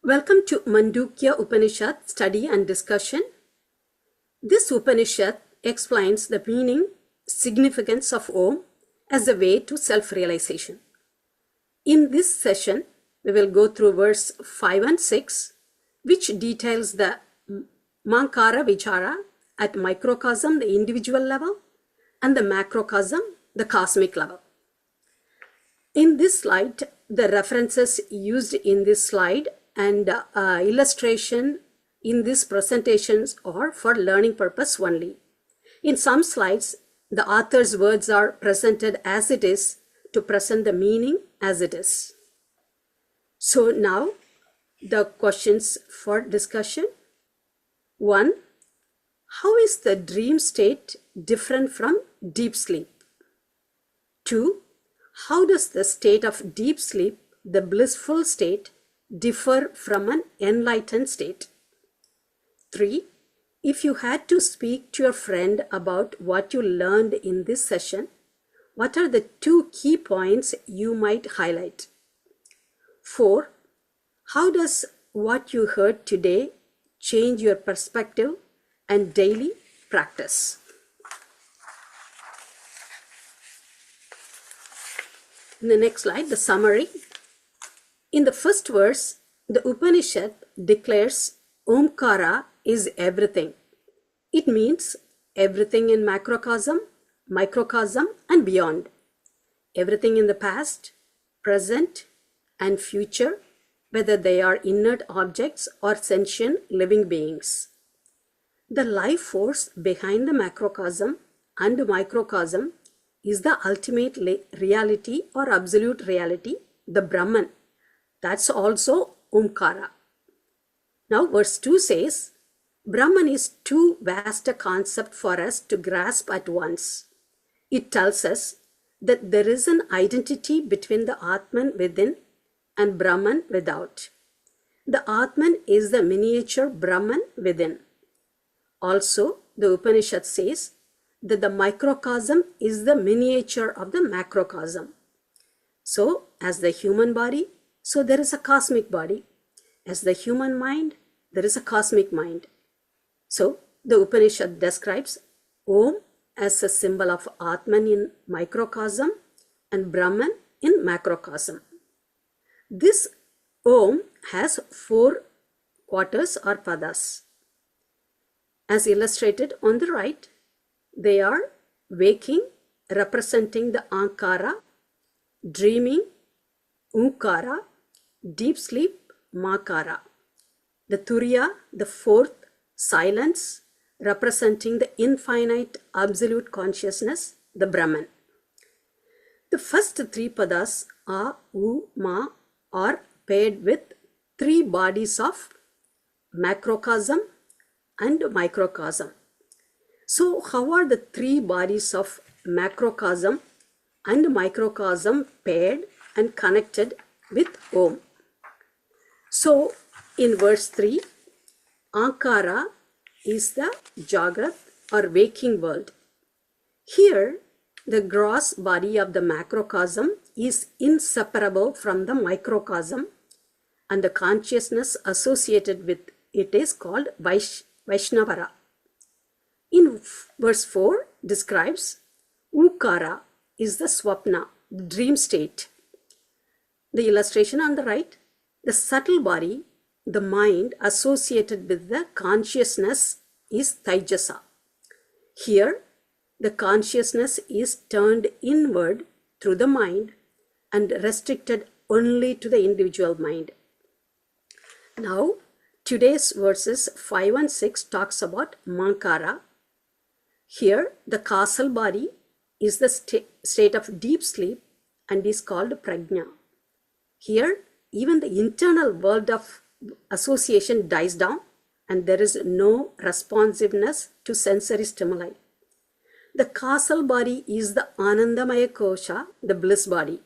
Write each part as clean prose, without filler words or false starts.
Welcome to Mandukay Upanishad study and discussion. This Upanishad explains the meaning, significance of Om as a way to self-realization. In this session, we will go through verse 5 and 6, which details the Mankara Vichara at microcosm, the individual level, and the macrocosm, the cosmic level. In this slide, the references used in this slide and illustration in these presentations are for learning purpose only. In some slides, the author's words are presented as it is to present the meaning as it is. So now the questions for discussion. 1. How is the dream state different from deep sleep? 2. How does the state of deep sleep, the blissful state, differ from an enlightened state? 3. If you had to speak to your friend about what you learned in this session, what are the 2 key points you might highlight? 4. How does what you heard today change your perspective and daily practice? In the next slide, the summary. In the first verse, the Upanishad declares Omkara is everything. It means everything in macrocosm, microcosm, and beyond. Everything in the past, present, and future, whether they are inert objects or sentient living beings. The life force behind the macrocosm and microcosm is the ultimate reality or absolute reality, the Brahman. That's also Omkara. Now verse 2 says, Brahman is too vast a concept for us to grasp at once. It tells us that there is an identity between the Atman within and Brahman without. The Atman is the miniature Brahman within. Also, the Upanishad says that the microcosm is the miniature of the macrocosm. So, as the human body, so there is a cosmic body. As the human mind, there is a cosmic mind. So, the Upanishad describes Om as a symbol of Atman in microcosm and Brahman in macrocosm. This Om has 4 quarters or padas. As illustrated on the right, they are waking, representing the Ankara, dreaming, Unkara, deep sleep, Makara. The Turiya, the 4th, silence, representing the infinite absolute consciousness, the Brahman. The first 3 padas, A, U, Ma, are paired with 3 bodies of macrocosm and microcosm. So how are the 3 bodies of macrocosm and microcosm paired and connected with Om? So in verse 3, Ankara is the Jagrat or waking world. Here, the gross body of the macrocosm is inseparable from the microcosm, and the consciousness associated with it is called Vaishnavara. In verse 4 describes Ukara is the Swapna, the dream state. The illustration on the right, the subtle body, the mind associated with the consciousness is Taijasa. Here, the consciousness is turned inward through the mind and restricted only to the individual mind. Now, today's verses 5 and 6 talks about Mankara. Here, the causal body is the state of deep sleep and is called Prajna. Here, even the internal world of association dies down and there is no responsiveness to sensory stimuli. The causal body is the Anandamaya Kosha, the bliss body.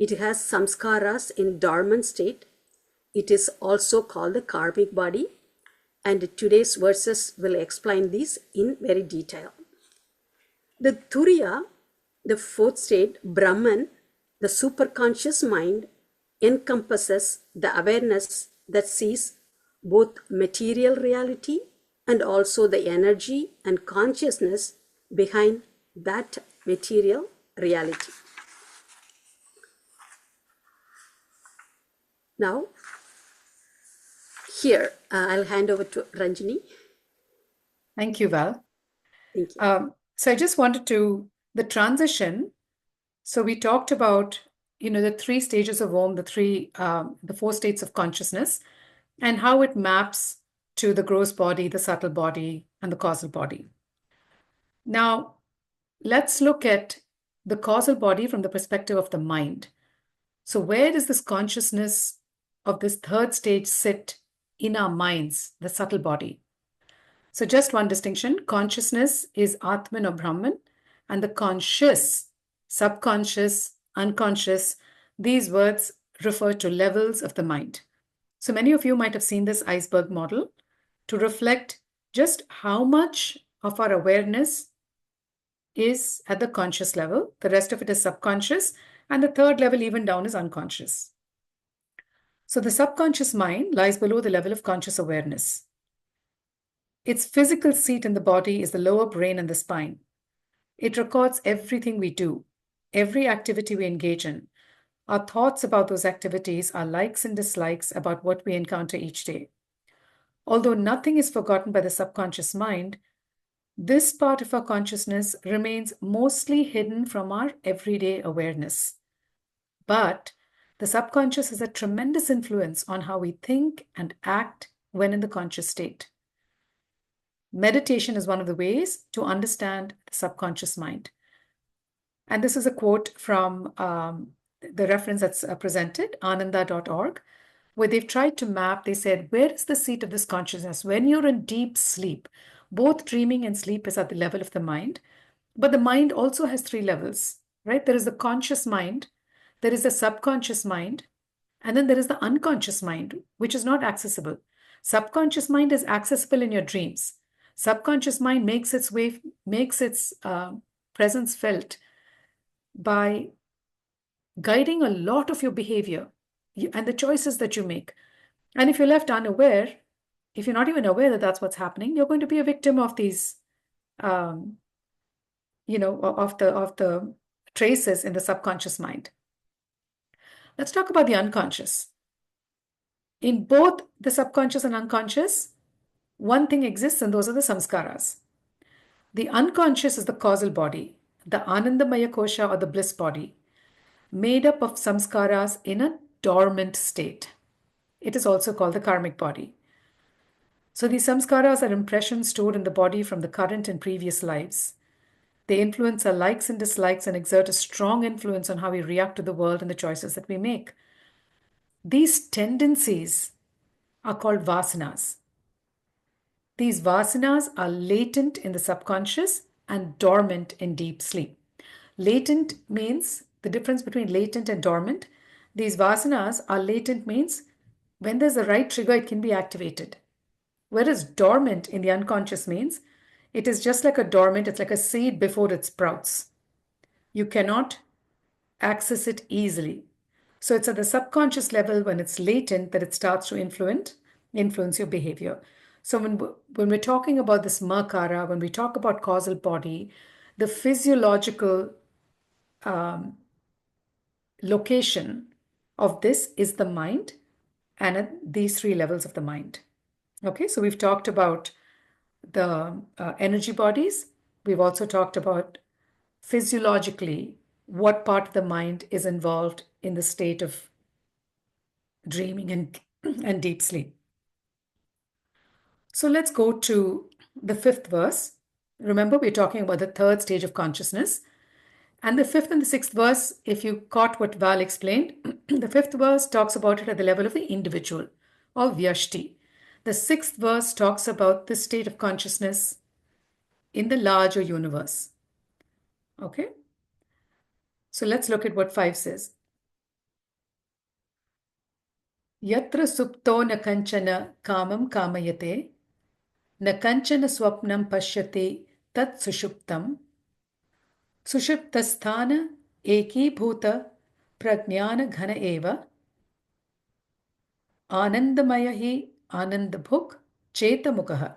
It has samskaras in dormant state. It is also called the karmic body, and today's verses will explain these in very detail. The Turiya, the 4th state, Brahman, the superconscious mind, encompasses the awareness that sees both material reality and also the energy and consciousness behind that material reality. Now, here, I'll hand over to Ranjini. Thank you, Val. Thank you. So I just wanted to, the transition. So we talked about, the 3 stages of Om, the 4 states of consciousness, and how it maps to the gross body, the subtle body, and the causal body. Now, let's look at the causal body from the perspective of the mind. So where does this consciousness of this 3rd stage sit in our minds, the subtle body? So just one distinction, consciousness is Atman or Brahman, and the conscious, subconscious, unconscious, these words refer to levels of the mind. So many of you might have seen this iceberg model to reflect just how much of our awareness is at the conscious level. The rest of it is subconscious, and the 3rd level even down is unconscious. So the subconscious mind lies below the level of conscious awareness. Its physical seat in the body is the lower brain and the spine. It records everything we do, every activity we engage in. Our thoughts about those activities are likes and dislikes about what we encounter each day. Although nothing is forgotten by the subconscious mind, this part of our consciousness remains mostly hidden from our everyday awareness. But the subconscious has a tremendous influence on how we think and act when in the conscious state. Meditation is one of the ways to understand the subconscious mind. And this is a quote from the reference that's presented, ananda.org, where they've tried to map, they said, where is the seat of this consciousness? When you're in deep sleep, both dreaming and sleep is at the level of the mind, but the mind also has 3 levels, right? There is the conscious mind, there is the subconscious mind, and then there is the unconscious mind, which is not accessible. Subconscious mind is accessible in your dreams. Subconscious mind makes its presence felt by guiding a lot of your behavior and the choices that you make. And if you're left unaware, if you're not even aware that that's what's happening, you're going to be a victim of these, of the traces in the subconscious mind. Let's talk about the unconscious. In both the subconscious and unconscious, one thing exists, and those are the samskaras. The unconscious is the causal body, the Anandamaya Kosha or the bliss body, made up of samskaras in a dormant state. It is also called the karmic body. So these samskaras are impressions stored in the body from the current and previous lives. They influence our likes and dislikes and exert a strong influence on how we react to the world and the choices that we make. These tendencies are called vasanas. These vasanas are latent in the subconscious and dormant in deep sleep. Latent means the difference between latent and dormant. These vasanas are latent means when there's a right trigger, it can be activated. Whereas dormant in the unconscious means it is just like a dormant, it's like a seed before it sprouts. You cannot access it easily. So it's at the subconscious level when it's latent that it starts to influence your behavior. So when we're talking about this makara, when we talk about causal body, the physiological location of this is the mind and at these 3 levels of the mind. Okay, so we've talked about the energy bodies. We've also talked about physiologically what part of the mind is involved in the state of dreaming and deep sleep. So let's go to the 5th verse. Remember, we're talking about the 3rd stage of consciousness. And the 5th and the 6th verse, if you caught what Val explained, the 5th verse talks about it at the level of the individual or vyashti. The 6th verse talks about the state of consciousness in the larger universe. Okay? So let's look at what 5 says. Yatra supto na kanchana kamam kamayate, na kanchana swapnam pashyate tat sushuptam, sushuptasthana ekibhuta pragnana ghana eva, Anandamaya hi Anandabhuk Chetamukaha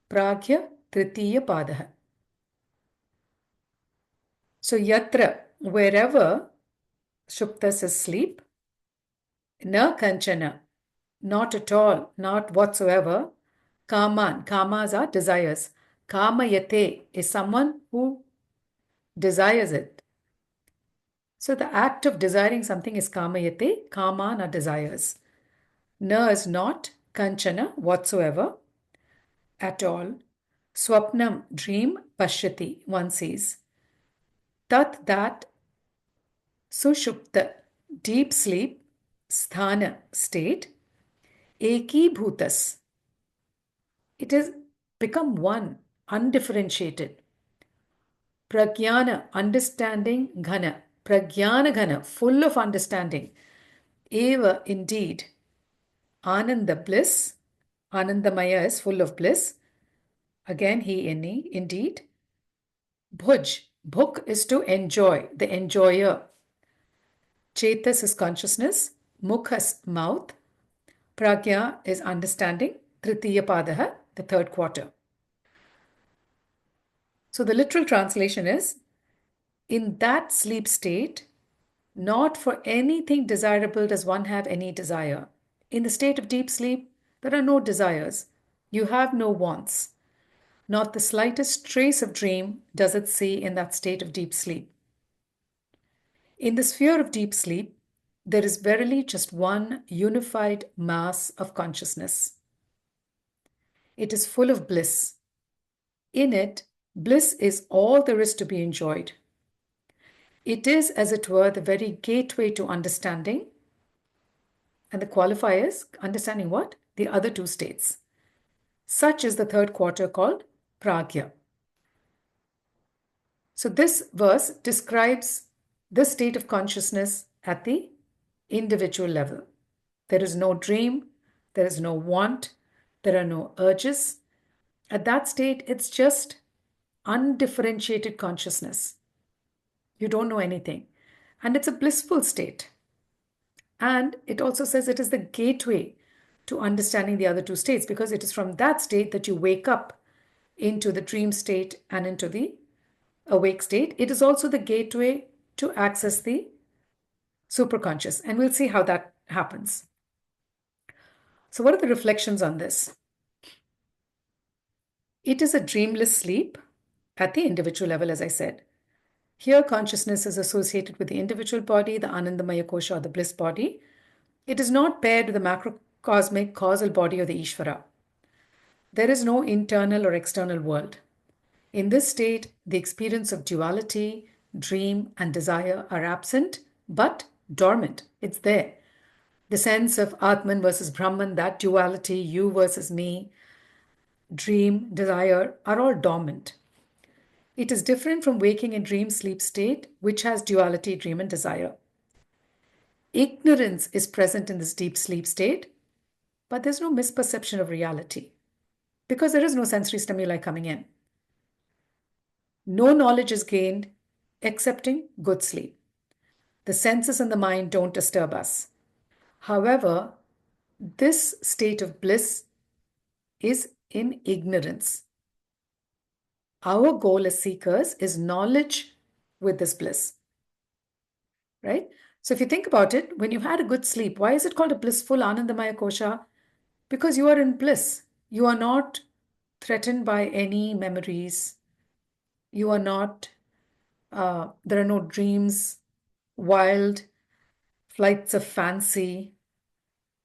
Pragya Tritiya Padaha. So yatra, wherever shupta says sleep, na kanchana, not at all, not whatsoever, kaman, kamas are desires. Kamayate is someone who desires it. So the act of desiring something is kamayate, kaman are desires. Na is not, kanchana, whatsoever, at all. Swapnam, dream, pashyati, one sees. Tat, that, sushupta, deep sleep, sthana, state, eki bhutas, it is become one, undifferentiated. Pragyana, understanding, ghana, pragyana ghana, full of understanding. Eva, indeed, ananda, bliss, anandamaya is full of bliss. Again, he, any, indeed. Bhuj, bhuk is to enjoy, the enjoyer. Chetas is consciousness, mukhas, mouth, pragya is understanding, tritiya padaha, the third quarter. So the literal translation is, in that sleep state, not for anything desirable does one have any desire. In the state of deep sleep, there are no desires. You have no wants. Not the slightest trace of dream does it see in that state of deep sleep. In the sphere of deep sleep, there is verily just one unified mass of consciousness. It is full of bliss. In it, bliss is all there is to be enjoyed. It is, as it were, the very gateway to understanding. And the qualifier is understanding what? The other two states. Such is the third quarter called pragya. So this verse describes the state of consciousness at the individual level. There is no dream, there is no want, there are no urges. At that state, it's just undifferentiated consciousness. You don't know anything. And it's a blissful state. And it also says it is the gateway to understanding the other two states, because it is from that state that you wake up into the dream state and into the awake state. It is also the gateway to access the superconscious. And we'll see how that happens. So, what are the reflections on this? It is a dreamless sleep at the individual level, as I said. Here, consciousness is associated with the individual body, the Anandamaya Kosha, or the bliss body. It is not paired with the macrocosmic causal body of the Isvara. There is no internal or external world. In this state, the experience of duality, dream, and desire are absent, but dormant. It's there. The sense of Atman versus Brahman, that duality, you versus me, dream, desire, are all dormant. It is different from waking and dream sleep state, which has duality, dream, and desire. Ignorance is present in this deep sleep state, but there's no misperception of reality because there is no sensory stimuli coming in. No knowledge is gained excepting good sleep. The senses and the mind don't disturb us. However, this state of bliss is in ignorance. Our goal as seekers is knowledge with this bliss, right? So if you think about it, when you've had a good sleep, why is it called a blissful Anandamaya Kosha? Because you are in bliss. You are not threatened by any memories. You are not, there are no dreams, wild flights of fancy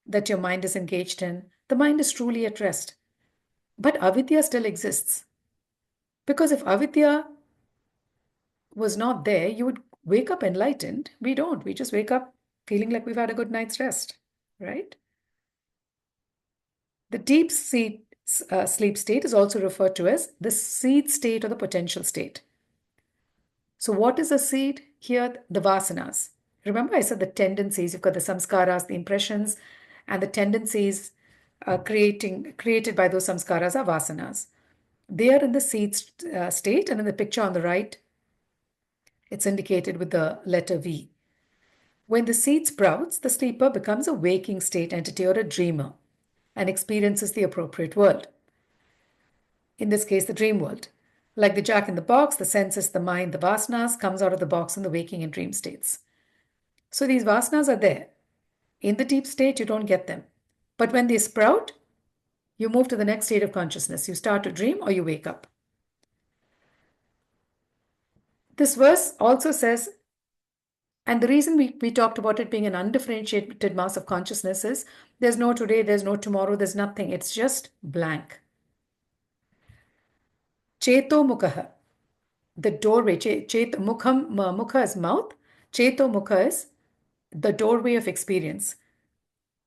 that your mind is engaged in. The mind is truly at rest. But avidya still exists. Because if avidya was not there, you would wake up enlightened. We don't. We just wake up feeling like we've had a good night's rest, right? The deep sleep state is also referred to as the seed state or the potential state. So what is a seed? Here, the vasanas. Remember I said the tendencies, you've got the samskaras, the impressions, and the tendencies created by those samskaras are vasanas. They are in the seed state, and in the picture on the right, it's indicated with the letter V. When the seed sprouts, the sleeper becomes a waking state entity or a dreamer and experiences the appropriate world. In this case, the dream world. Like the jack in the box, the senses, the mind, the vasanas comes out of the box in the waking and dream states. So these vasanas are there. In the deep state, you don't get them. But when they sprout, you move to the next state of consciousness. You start to dream or you wake up. This verse also says, and the reason we talked about it being an undifferentiated mass of consciousness is there's no today, there's no tomorrow, there's nothing. It's just blank. Cheto mukha, the doorway. Mukha is mouth. Cheto mukha is the doorway of experience.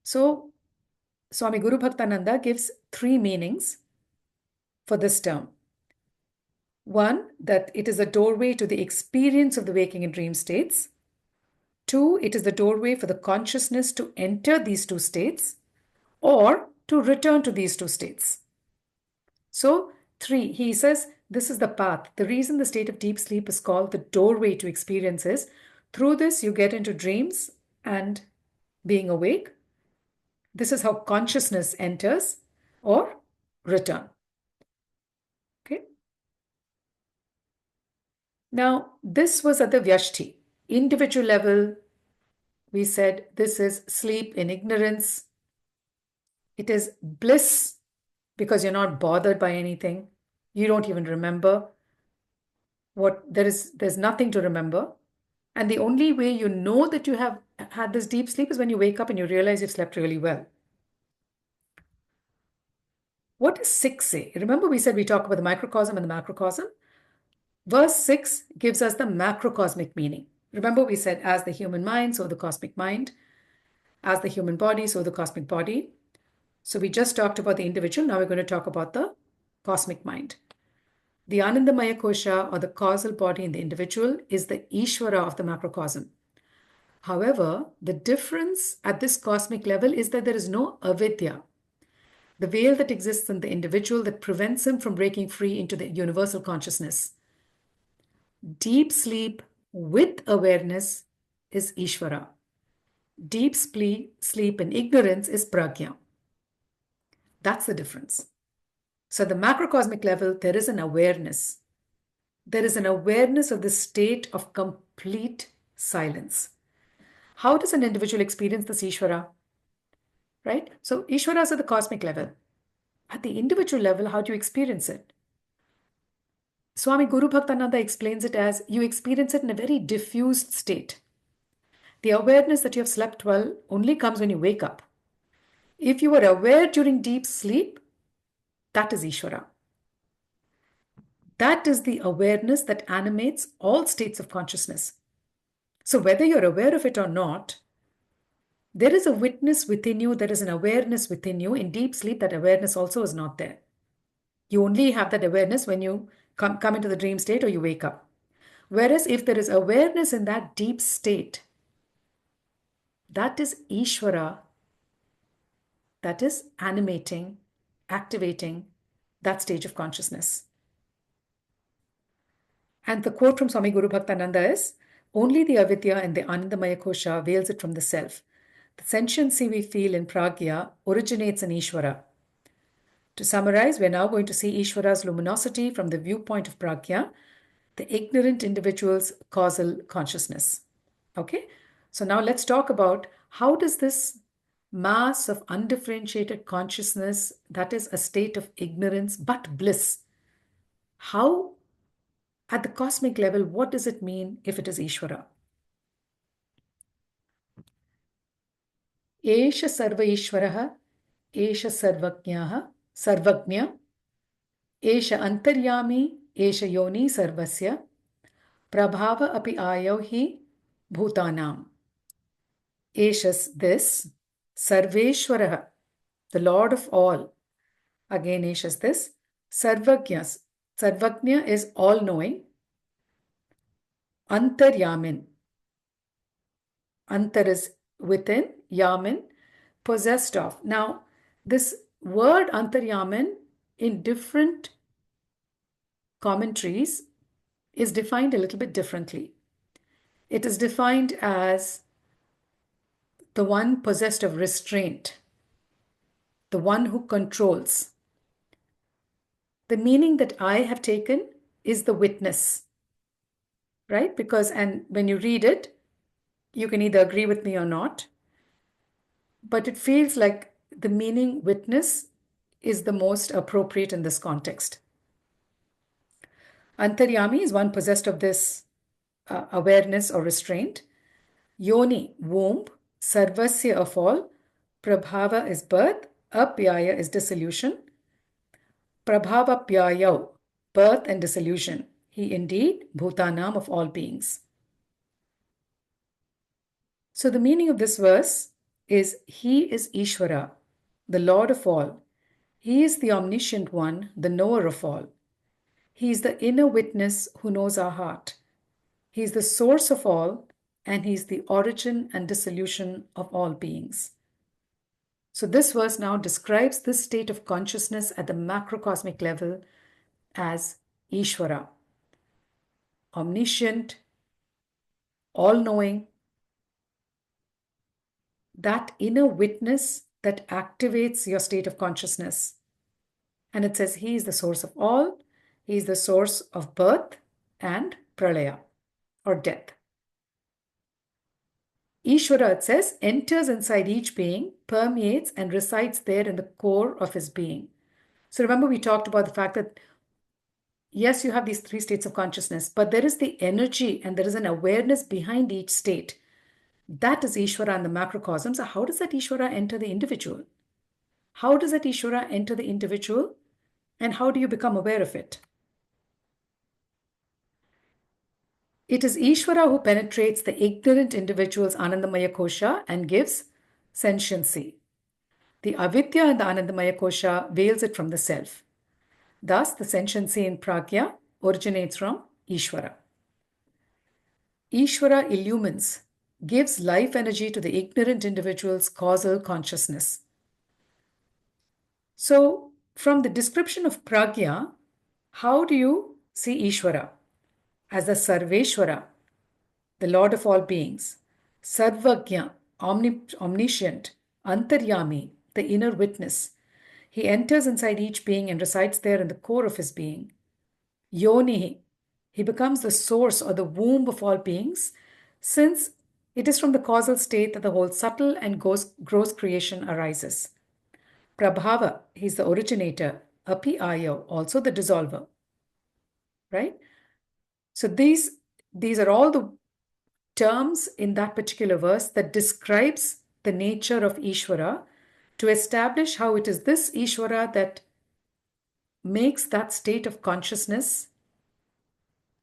So Swami Guru Bhaktananda gives 3 meanings for this term. One, that it is a doorway to the experience of the waking and dream states. 2, it is the doorway for the consciousness to enter these 2 states or to return to these 2 states. So 3, he says, this is the path. The reason the state of deep sleep is called the doorway to experience is through this you get into dreams and being awake. This is how consciousness enters or return. Okay. Now, this was at the Vyashti. Individual level, we said this is sleep in ignorance. It is bliss because you're not bothered by anything. You don't even remember there's nothing to remember. And the only way you know that you have had this deep sleep is when you wake up and you realize you've slept really well. What does 6 say? Remember we said we talk about the microcosm and the macrocosm? Verse 6 gives us the macrocosmic meaning. Remember we said as the human mind, so the cosmic mind. As the human body, so the cosmic body. So we just talked about the individual. Now we're going to talk about the cosmic mind. The Anandamaya Kosha, or the causal body in the individual, is the Isvara of the macrocosm. However, the difference at this cosmic level is that there is no avidya, the veil that exists in the individual that prevents him from breaking free into the universal consciousness. Deep sleep with awareness is Isvara. Deep sleep in ignorance is pragya. That's the difference. So at the macrocosmic level, there is an awareness. There is an awareness of the state of complete silence. How does an individual experience this Ishvara? Right? So Ishvara is at the cosmic level. At the individual level, how do you experience it? Swami Guru Bhaktananda explains it as you experience it in a very diffused state. The awareness that you have slept well only comes when you wake up. If you were aware during deep sleep, that is Ishvara. That is the awareness that animates all states of consciousness. So whether you're aware of it or not, there is a witness within you, there is an awareness within you. In deep sleep, that awareness also is not there. You only have that awareness when you come into the dream state or you wake up. Whereas if there is awareness in that deep state, that is Ishvara, that is animating, activating that stage of consciousness. And the quote from Swami Guru Bhaktananda is, only the avidya and the Anandamaya Kosha veils it from the self. The sentiency we feel in pragya originates in Ishvara. To summarize, we're now going to see Ishvara's luminosity from the viewpoint of pragya, the ignorant individual's causal consciousness. Okay? So now let's talk about how does this mass of undifferentiated consciousness, that is a state of ignorance but bliss, how at the cosmic level, what does it mean if it is Ishvara? Esha sarva Ishvaraha, Esha sarvagnya, Esha antaryami, Esha yoni sarvasya, prabhava api ayau hi bhutanam. Esha this, Sarveshwaraha, the Lord of all. Again, Esha this, Sarvagnyas. Sarvagnya is all-knowing. Antaryamin. Antar is within, Yamin, possessed of. Now, this word Antaryamin in different commentaries is defined a little bit differently. It is defined as the one possessed of restraint, the one who controls. The meaning that I have taken is the witness, right? Because, and when you read it, you can either agree with me or not, but it feels like the meaning witness is the most appropriate in this context. Antaryami is one possessed of this awareness or restraint. Yoni, womb, sarvasya of all, prabhava is birth, apyaya is dissolution. Prabhava pyayau, birth and dissolution. He indeed, bhutanam of all beings. So the meaning of this verse is He is Ishvara, the Lord of all. He is the omniscient one, the knower of all. He is the inner witness who knows our heart. He is the source of all, and He is the origin and dissolution of all beings. So this verse now describes this state of consciousness at the macrocosmic level as Ishvara, omniscient, all-knowing, that inner witness that activates your state of consciousness. And it says He is the source of all. He is the source of birth and pralaya, or death. Ishvara, it says, enters inside each being, permeates and resides there in the core of his being. So remember, we talked about the fact that yes, you have these three states of consciousness, but there is the energy and there is an awareness behind each state. That is Ishvara in the macrocosm. So how does that Ishvara enter the individual? How does that Ishvara enter the individual? And how do you become aware of it? It is Ishvara who penetrates the ignorant individual's Anandamaya Kosha and gives sentiency. The avidya in the Anandamaya Kosha veils it from the self. Thus, the sentiency in Pragya originates from Ishvara. Ishvara illumines, gives life energy to the ignorant individual's causal consciousness. So, from the description of Pragya, how do you see Ishvara? As the Sarveshwara, the Lord of all beings, Sarvagya, omniscient, Antaryami, the inner witness. He enters inside each being and resides there in the core of his being. Yoni, he becomes the source or the womb of all beings, since it is from the causal state that the whole subtle and gross creation arises. Prabhava, he's the originator. Api ayo, also the dissolver. Right? So these are all the terms in that particular verse that describes the nature of Ishvara to establish how it is this Ishvara that makes that state of consciousness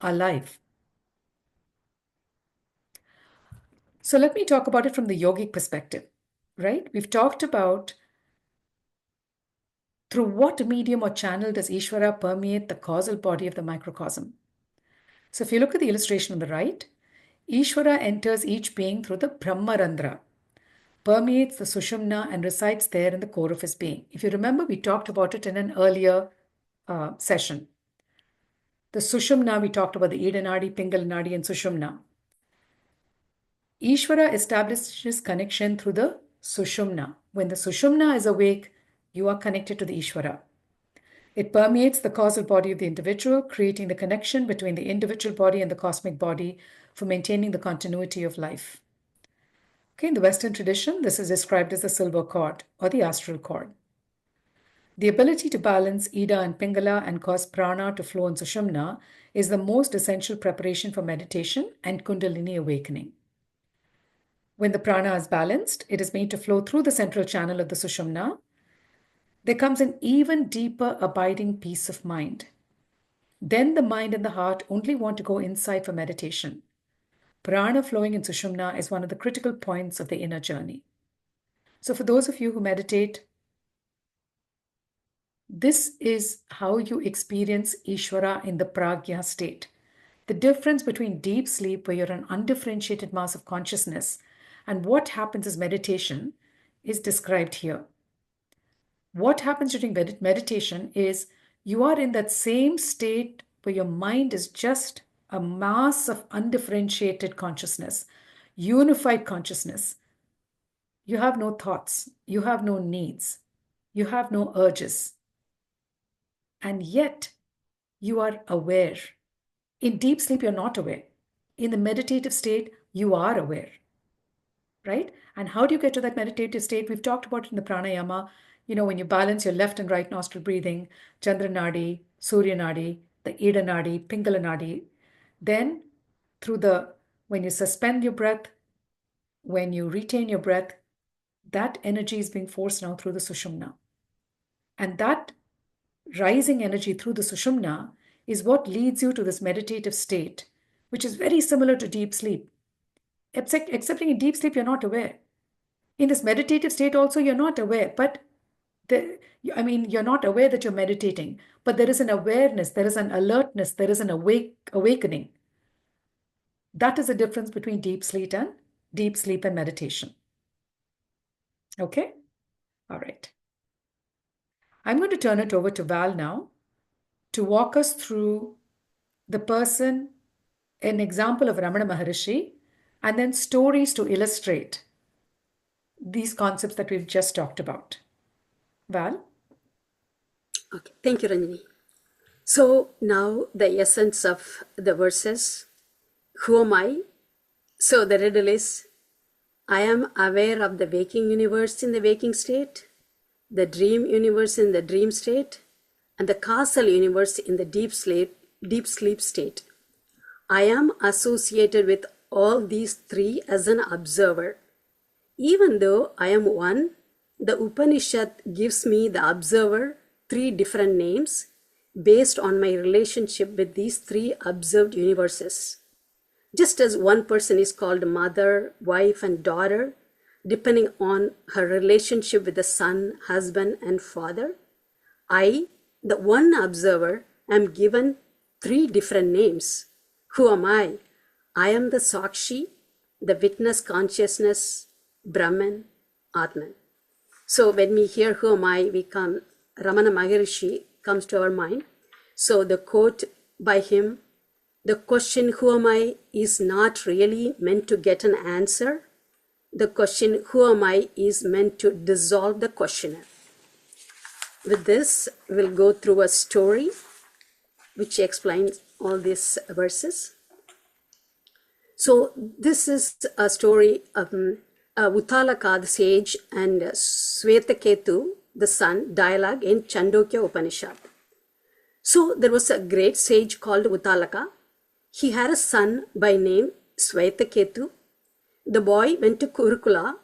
alive. So let me talk about it from the yogic perspective, right? We've talked about through what medium or channel does Ishvara permeate the causal body of the microcosm. So if you look at the illustration on the right, Ishvara enters each being through the Brahmarandra, permeates the sushumna and resides there in the core of his being. If you remember, we talked about it in an earlier session. The sushumna, we talked about the Idanadi, Pingalanadi, and sushumna. Ishvara establishes connection through the sushumna. When the sushumna is awake, you are connected to the Ishvara. It permeates the causal body of the individual, creating the connection between the individual body and the cosmic body for maintaining the continuity of life. Okay, in the Western tradition, this is described as the silver cord or the astral cord. The ability to balance Ida and Pingala and cause prana to flow in Sushumna is the most essential preparation for meditation and Kundalini awakening. When the prana is balanced, it is made to flow through the central channel of the Sushumna. There comes an even deeper abiding peace of mind. Then the mind and the heart only want to go inside for meditation. Prana flowing in Sushumna is one of the critical points of the inner journey. So for those of you who meditate, this is how you experience Ishvara in the Pragya state. The difference between deep sleep, where you're an undifferentiated mass of consciousness, and what happens as meditation is described here. What happens during meditation is you are in that same state where your mind is just a mass of undifferentiated consciousness, unified consciousness. You have no thoughts. You have no needs. You have no urges. And yet, you are aware. In deep sleep, you're not aware. In the meditative state, you are aware, right? And how do you get to that meditative state? We've talked about it in the pranayama. When you balance your left and right nostril breathing, Chandra Nadi, Surya Nadi, the Ida Nadi, Pingala Nadi, then when you suspend your breath, when you retain your breath, that energy is being forced now through the sushumna. And that rising energy through the sushumna is what leads you to this meditative state, which is very similar to deep sleep. Excepting in deep sleep, you're not aware. In this meditative state also, you're not aware, but you're not aware that you're meditating, but there is an awareness, there is an alertness, there is an awakening. That is the difference between deep sleep and meditation. Okay? All right. I'm going to turn it over to Val now to walk us through an example of Ramana Maharishi, and then stories to illustrate these concepts that we've just talked about. Val? Okay, thank you, Ranjini. So now the essence of the verses. Who am I? So the riddle is, I am aware of the waking universe in the waking state, the dream universe in the dream state, and the causal universe in the deep sleep state. I am associated with all these three as an observer. Even though I am one, the Upanishad gives me, the observer, three different names based on my relationship with these three observed universes. Just as one person is called mother, wife, and daughter, depending on her relationship with the son, husband, and father, I, the one observer, am given three different names. Who am I? I am the Sakshi, the witness consciousness, Brahman, Atman. So when we hear who am I, Ramana Maharishi comes to our mind. So the quote by him, the question who am I is not really meant to get an answer. The question who am I is meant to dissolve the questioner. With this, we'll go through a story which explains all these verses. So this is a story of Uttalaka, the sage, and Swetaketu, the son, dialogue in Chandogya Upanishad. So there was a great sage called Uttalaka. He had a son by name Swetaketu. The boy went to Kurukula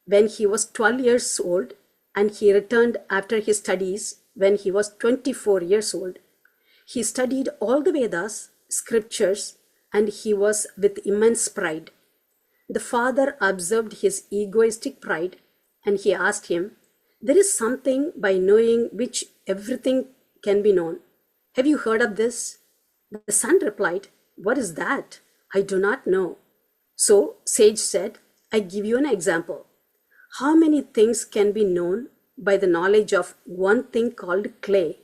when he was 12 years old, and he returned after his studies when he was 24 years old. He studied all the Vedas, scriptures, and he was with immense pride. The father observed his egoistic pride, and he asked him, "There is something by knowing which everything can be known. Have you heard of this?" The son replied, "What is that? I do not know." So sage said, "I give you an example. How many things can be known by the knowledge of one thing called clay?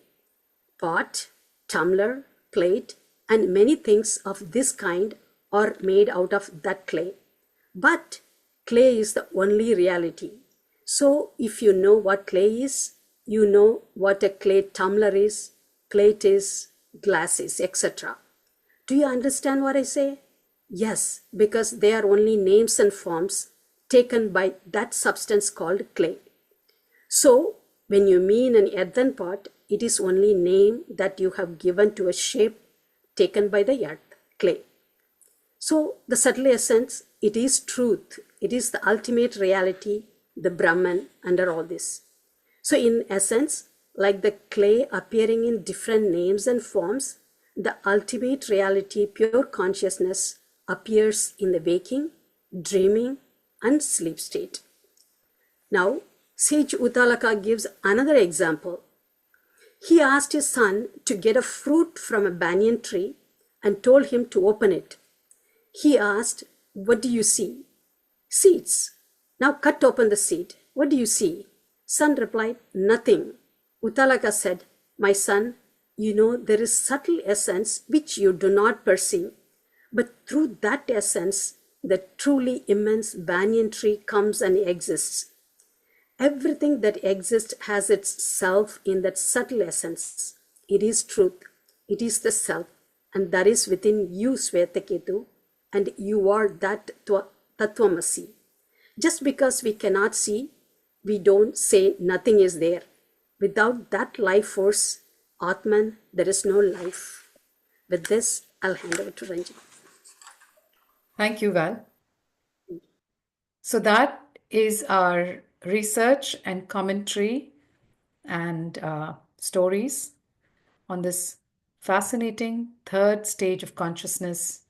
Pot, tumbler, plate, and many things of this kind are made out of that clay. But clay is the only reality. So if you know what clay is, you know what a clay tumbler is, plate is, glass is, etc. Do you understand what I say?" "Yes, because they are only names and forms taken by that substance called clay." So when you mean an earthen pot, it is only name that you have given to a shape taken by the earth, clay. So the subtle essence, it is truth. It is the ultimate reality, the Brahman under all this. So in essence, like the clay appearing in different names and forms, the ultimate reality, pure consciousness, appears in the waking, dreaming, and sleep state. Now, sage Uttalaka gives another example. He asked his son to get a fruit from a banyan tree and told him to open it. He asked, "What do you see?" "Seeds." "Now cut open the seed. What do you see?" Son replied, "Nothing." Uttalaka said, "My son, you know there is subtle essence which you do not perceive, but through that essence the truly immense banyan tree comes and exists. Everything that exists has its self in that subtle essence. It is truth. It is the self. And that is within you, Swetaketu. And you are that Tattvamasi. Just because we cannot see, we don't say nothing is there. Without that life force, Atman, there is no life. With this, I'll hand over to Ranjan. Thank you, Val. So that is our research and commentary and stories on this fascinating third stage of consciousness,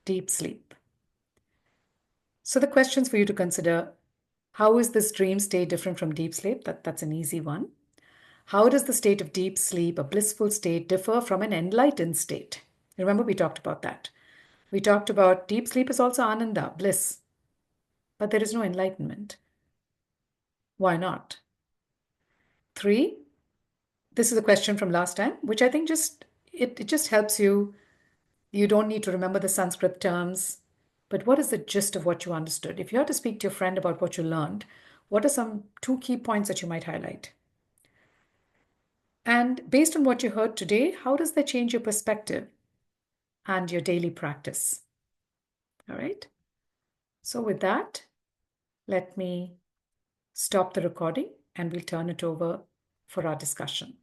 deep sleep. So the questions for you to consider: how is this dream state different from deep sleep? That's an easy one. How does the state of deep sleep, a blissful state, differ from an enlightened state? Remember, we talked about that. We talked about deep sleep is also ananda, bliss, but there is no enlightenment. Why not? 3, this is a question from last time, which I think it just helps you. You don't need to remember the Sanskrit terms, but what is the gist of what you understood? If you had to speak to your friend about what you learned, what are some 2 key points that you might highlight? And based on what you heard today, how does that change your perspective and your daily practice? All right. So with that, let me stop the recording and we'll turn it over for our discussion.